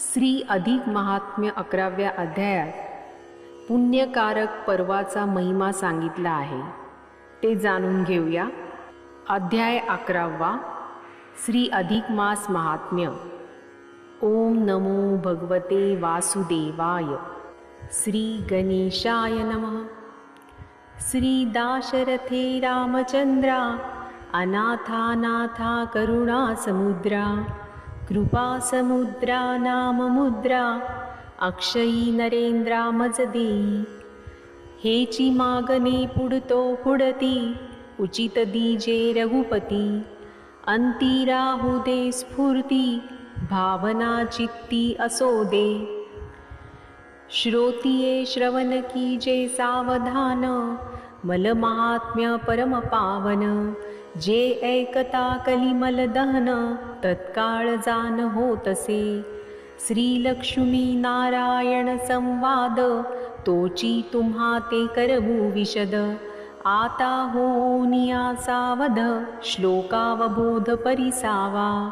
श्री अधिक महात्म्य 11व्या अध्यायात पुण्यकारक पर्वाचा महिमा सांगितला आहे, ते जाणून घेऊया. अध्याय 11वा श्री अधिक मास महात्म्य. ओम नमो भगवते वासुदेवाय. श्री गणेशाय नमः. श्री दाशरथे रामचंद्रा अनाथानाथा करुणा समुद्रा कृपा समुद्रा नाम मुद्रा अक्षयी नरेंद्रा मज देई. हेची मागणे पुढतो पुढती उचित दीजे रघुपती. अंती राहू दे स्फूर्ती भावना चित्ती असो दे. श्रोतिये श्रवण कीजे सावधान मल महात्म्य परम पावन. जे ऐकता कलिमल दहन तत्काळ जान होतसे. श्री लक्ष्मी नारायण संवाद तोची तुम्हा ते करवू विशद. आता होनिया सावध श्लोकावबोध परिसावा.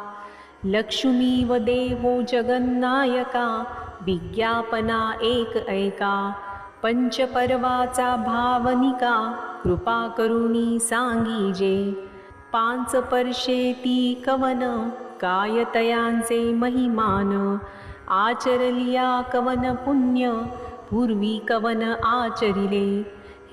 लक्ष्मी व देवो जगन्नायका विज्ञापना एक ऐका. पंचपर्वाचा भावनिका कृपा करुणी सांगीजे. पांच पर्षे ती कवन कायतयांचे महिमान. आचरलिया कवन पुण्य पूर्वी कवन आचरिले.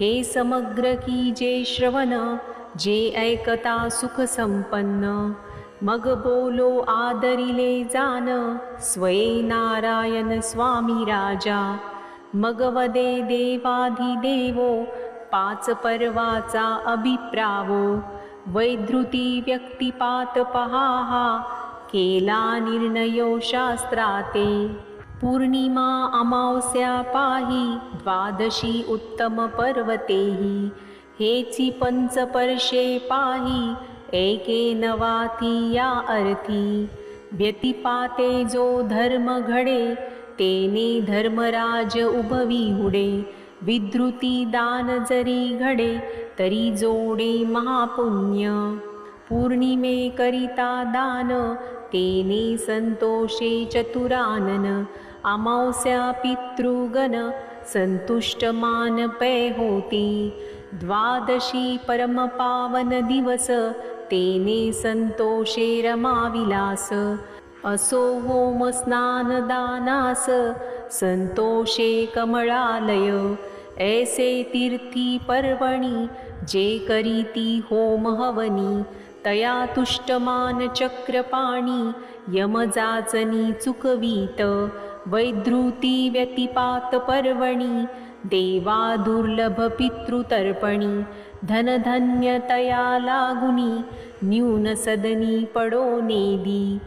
हे समग्र की जे श्रवण जे ऐकता सुख संपन्न. मग बोलो आदरिले जान स्वये नारायण स्वामी राजा. मग वदे देवाधिदेवो पाच पर्वाचा अभिप्रावो. वैधृती व्यक्तिपात पहाहा केला निर्णयो शास्त्राते. पूर्णिमा अमावस्या पाही द्वादशी उत्तम पर्वतेही. हेची पंचपर्षे पाही एके नवाती या अर्थी. व्यतिपाते जो धर्म घडे तेने धर्मराज उभवी हुडे. विद्रुती दान जरी घडे तरी जोडे महापुण्य. पूर्णिमे करिता दान तेने संतोषे चतुरानन. अमावस्या पितृगण संतुष्ट मान पै होती. द्वादशी परम पावन दिवस तेने संतोषे रमाविलास. असो होम स्नान दानास संतोषे कमळालय. ऐसे तीर्थी पर्वणी जे करीती होम हवनी. तया तुष्टमान चक्रपाणी यमजाचनी चुकवीत. वैधृती व्यतिपात पर्वणी देवा दुर्लभ पितृतर्पणी. धनधन्यतया लागुनी न्यून सदनी पडो नेदी.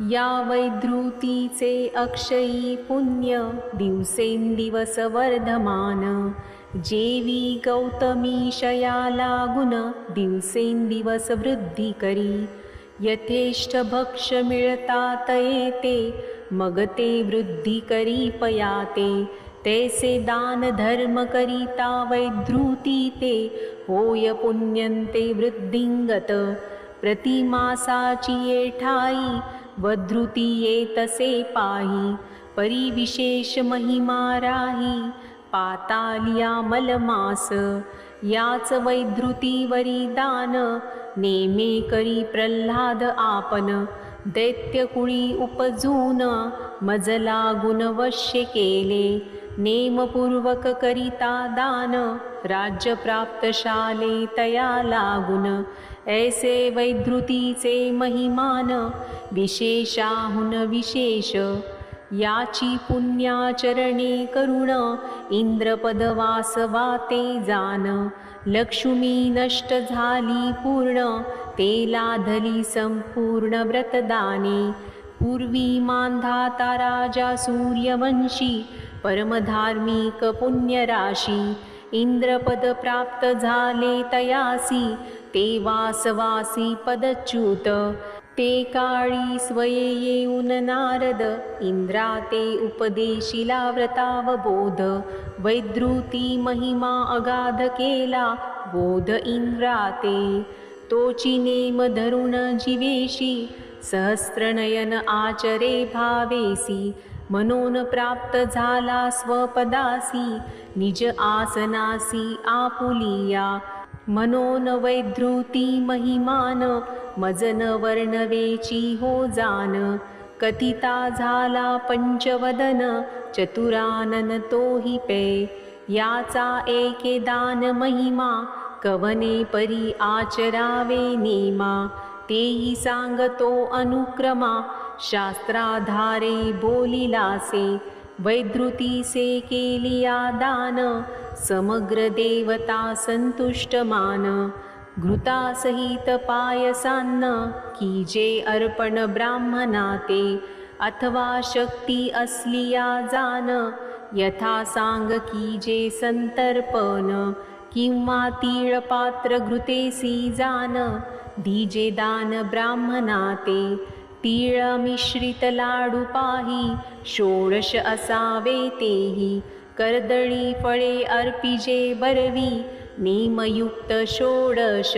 या वैधृतीचे अक्षयी पुण्य दिवसेंदिवस वर्धमान. जेवी गौतमी शया लागुन दिवसेंदिवस वृद्धी करी. यथेष्ट भक्ष मिळतात येते मग ते वृद्धी करी पयाते. तैसे दान धर्म करिता वैधृती ते होय पुण्यंते वृद्धिंगत. प्रतिमासाची येठाई वधृती येतसे पाही. परिविशेष महिमा राही पातालिया मलमास. याच वैधृतीवरी दान नेमे करी प्रल्हाद आपन. दैत्यकुळी उपजून मज लागून वश्य केले. नेमपूर्वक करिता दान राज्य प्राप्त शाले तया लागून. ऐसे वैधृतीचे महिमान विशेषाहुन विशेष. याची पुण्याचरणे करुण इंद्रपदवास वाते जान. लक्ष्मी नष्ट झाली पूर्ण ते लाधली संपूर्ण व्रतदाने. पूर्वी मांधाता राजा सूर्यवंशी परमधार्मिक पुण्यराशी. इंद्रपद प्राप्त झाले तयासी ते वासवासी पदच्युत. ते काळी स्वये येऊन नारद इंद्रा ते उपदेशिला व्रतावबोध. वैधृती महिमा अगाध केला बोध इंद्रा ते. तोची नेम धरुण जीवेशी सहस्त्रनयन आचरे भावेसी मनोन प्राप्त झाला स्वपदासी, निज आसनासी आपुलिया. मनोन वैधृती महिमान, मजन वर्णवेची हो जान. कथिता झाला पंचवदन, चतुरानन तोही पे. याचा एके दान महिमा, कवने परी आचरावे नेमा. तेही सांगतो अनुक्रमा, शास्त्राधारे बोलिलासे. वैधृतीसे केलिया दान, समग्र देवता संतुष्टमान. घृतासहित पायसान्न, कीजे अर्पण ब्राह्मणाते. अथवा शक्ती असलिया जान, यथा सांग कीजे संतर्पण. किंवा तीळपात्र घृतेसी जान, दीजे दान ब्राह्मणाते. तीळ मिश्रित लाडू पाही, षोडश असावे तेही. कर्दळी फळे अर्पिजे बरवी, नेमयुक्त षोडश.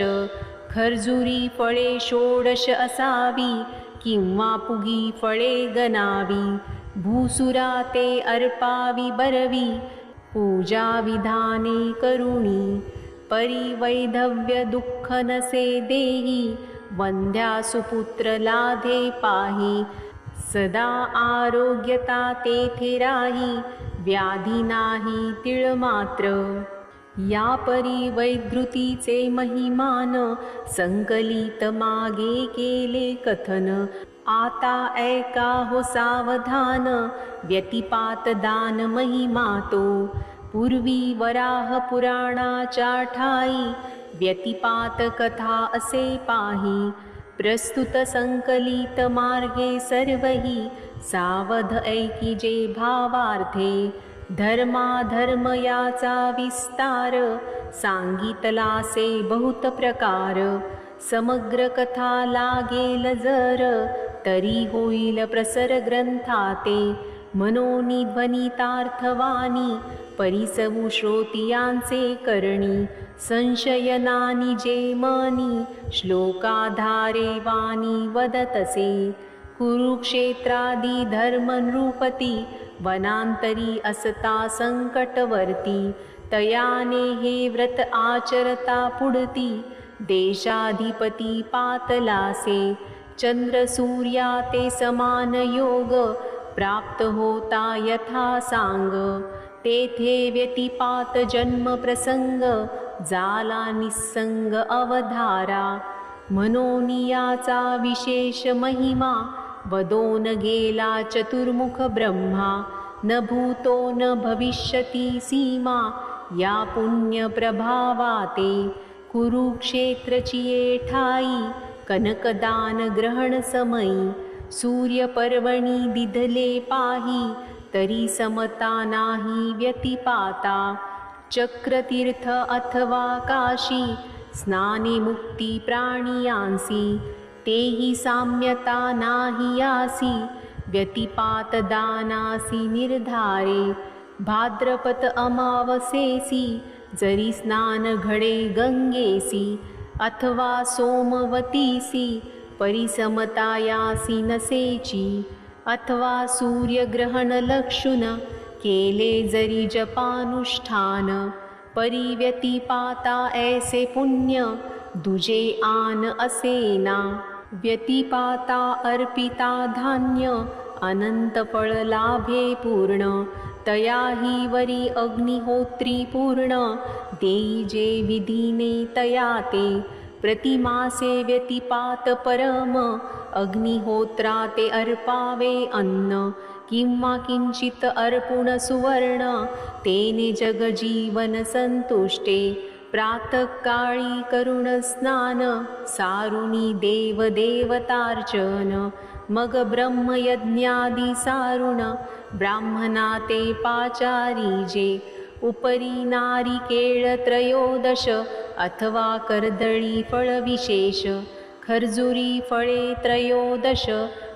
खर्जुरी फळे षोडश असावी, किंवा पुगी फळे गणावी. भूसुरा ते अर्पावी बरवी, पूजा विधाने करुणी. परिवैधव्य दुःख नसे देही, वंद्या सुपुत्र लाधे पाही. सदा आरोग्यता तेथे राही, व्याधी नाही तीळ मात्र. या परी वैधृतीचे महिमान, संकलित मागे केले कथन. आता ऐका हो सावधान, व्यतिपात दान महिमा तो. पूर्वी वराह पुराणाच्या ठाई, व्यतिपात कथा असे पाही. प्रस्तुत संकलित मार्गे सर्वही, सावध ऐकिजे भावार्थे. धर्माधर्म याचा विस्तार, सांगितलासे बहुत प्रकार. समग्र कथा लागेल जर, तरी होईल प्रसर ग्रंथाते. मनोनी ध्वनितार्थवाणी, परिसवु श्रोतियांचे करणी. संशयनानी जे मनी, श्लोकाधारे वाणी वदतसे. कुरुक्षेत्रादि धर्मनृपती, वनांतरी असता संकटवर्ती. तयाने हे व्रत आचरता पुढती, देशाधिपती पातलासे. चंद्र सूर्या ते समान योग, प्राप्त होता यथा सांग. तेथे व्यतिपात जन्म प्रसंग, जाला निसंग अवधारा. मनोनियाचा विशेष महिमा, वदोन गेला चतुर्मुख ब्रह्मा. न भूतो न भविष्यती सीमा, या पुण्य प्रभावाते. कुरुक्षेत्रचिये ठाई, कनकदान ग्रहण समयी. सूर्यपर्वणी दिधले पाही, तरी समता नाही व्यतिपाता. चक्रतीर्थ अथवा काशी, स्नाने मुक्ती प्राणियांसी. तेही साम्यता नाही यासी, व्यतिपात दानासी निर्धारे. भाद्रपद अमावसेसी, जरी स्नान घडे गंगेसी. अथवा सोमवतीसी, परिसमतायासी नसेची. अथवा सूर्यग्रहण लक्षुन, केले जरी जपानुष्ठान. परिव्यतिपाता ऐसे पुण्य, दुजे आन असेना. व्यतिपाता अर्पिता धान्य, अनंत फळ लाभे पूर्ण. तयाही वरी अग्निहोत्री पूर्ण, देई जे विधीने तयाते. प्रतिमासे व्यतिपात परम, अग्निहोत्राते अर्पावे अन्न. किंवा किंचित अर्पुण सुवर्ण, तेने जगजीवन संतुष्टे. प्रातःकाळी करुण स्नान, सारुणी देवदेवतार्चन. मग ब्रह्मयज्ञादी सारुण, ब्राह्मणा ते पाचारी जे. उपरी नारिकेळ त्रयोदश, अथवा कर्दळी फळ विशेष. खर्जुरी फळे त्रयोदश,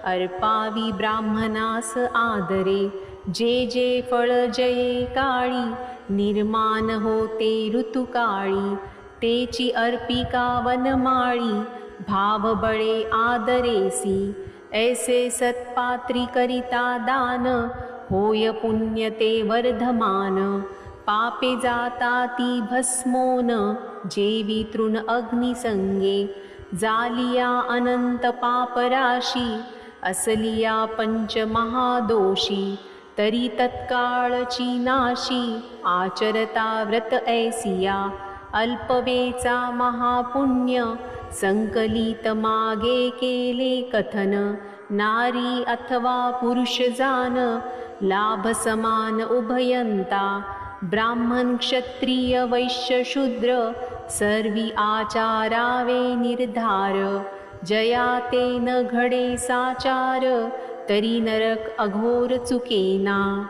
अर्पावी ब्राह्मणास आदरे. जे जे फळ जये काळी, निर्माण होते ऋतुकाळी. तेची अर्पिका वनमाळी, भाव बळे आदरेसी. ऐसे सत्पात्री करिता दान, होय पुण्य ते वर्धमान. पापे जाता ती भस्मोन, जेवी तृण अग्निसंगे. जालिया अनंत पापराशी, असलिया पंचमहादोषी. तरी तत्काळची नाशी, आचरता व्रत ऐसिया. अल्पवेचा महापुण्य, संकलित मागे केले कथन. नारी अथवा पुरुष जान, लाभ समान उभयंता. ब्राह्मण क्षत्रिय वैश्य शूद्र, सर्वी आचारावे निर्धार. जया ते न घडे साचार, तरी नरक अघोर चुकेना.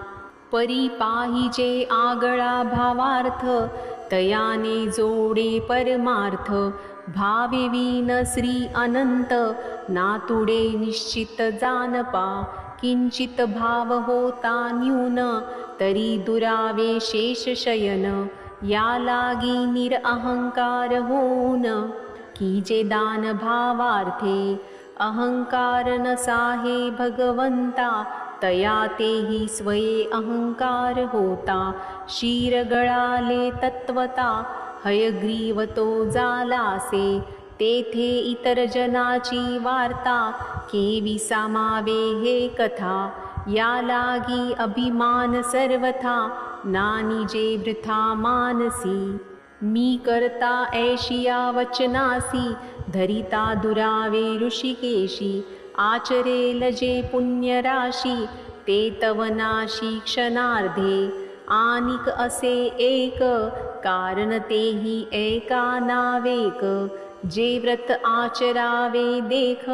परी पाहिजे आगळा भावार्थ, तयाने जोडे परमार्थ. भाविवीन श्री अनंत, नातुडे निश्चित जानपा. किंचित भाव होता न्यून, तरी दुरावे शेष शयन. या लागी निरअहंकार होऊन, कीजे दान भावार्थे. अहंकार नसाहे भगवंता, तया तेही स्वये अहंकार होता. शीर गळाले तत्वता, हयग्रीव तो जालासे. तेथे इतर जनाची वार्ता, केवी सामावे हे कथा. या लागी अभिमान सर्वथा, नानिजे वृथा मानसी. मी करता ऐशिया वचनासी, धरिता दुरावे ऋषिकेशी. आचरेल जे पुण्यराशी, ते तव नाशी क्षणार्धे. आनिक असे एक, कारण तेही एका नावेक. जे व्रत आचरावे देख,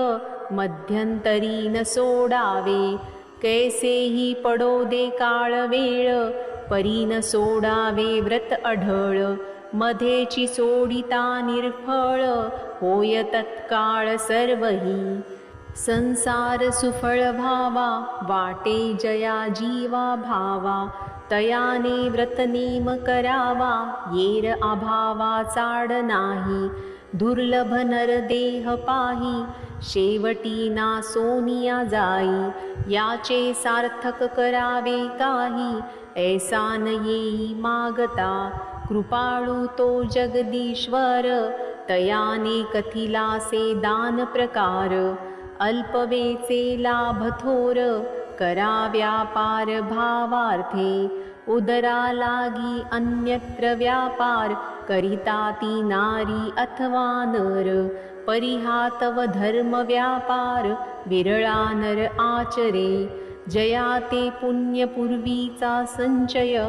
मध्यंतरी न सोडावे. कैसेही पडो दे काळ वेळ, परी न सोडावे व्रत अढळ. मधेची सोडिता निर्फळ, होय तत्काळ सर्वही. संसार सुफळ भावा, वाटे जया जीवा भावा. तयाने व्रत नेम करावा, येर अभावा चाड नाही. दुर्लभ नर देह पाही, शेवटी ना सोनिया जाई. याचे सार्थक करावे काही, ऐसा न येई मागता. कृपाळू तो जगदीश्वर, तयाने कथिलासे दान प्रकार. अल्पवेचे लाभ थोर, करा व्यापार भावार्थे. उदरा लागी अन्यत्र व्यापार, करिता ती नारी अथवा नर. परिहातव धर्म व्यापार, विरळा नर आचरे. जया ते पुण्य पूर्वीचा संचय,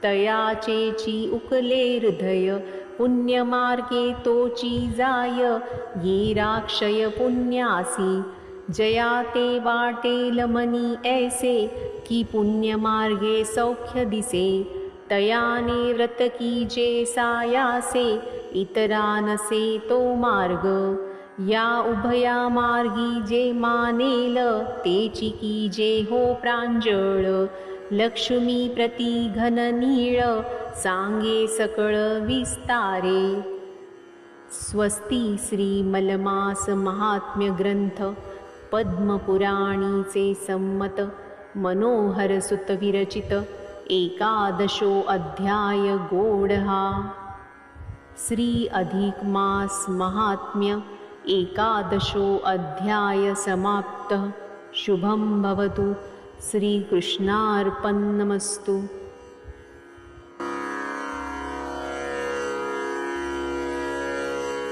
तयाचेची उकले हृदय. पुण्यमार्गे तोची जाय, ये राक्षय पुण्यासी. जया ते वाटेल मनी ऐसे, की पुण्यमार्गे सौख्य दिसे. तयाने व्रत कीजे सायासे, इतरा नसे तो मार्ग. या उभया मार्गी जे मानेल, तेची कीजे हो प्रांजळ. लक्ष्मी प्रति घन नीळ, सांगे सकळ विस्तारे. स्वस्ती श्री मलमास महात्म्य ग्रंथ, पद्मपुराणीचे संमत. मनोहर सुत विरचित, 11 अध्याय गोडहा. श्री अधिक मास महात्म्य, 11 अध्याय समाप्त. शुभं भवतु. श्रीकृष्णार्पणमस्तु.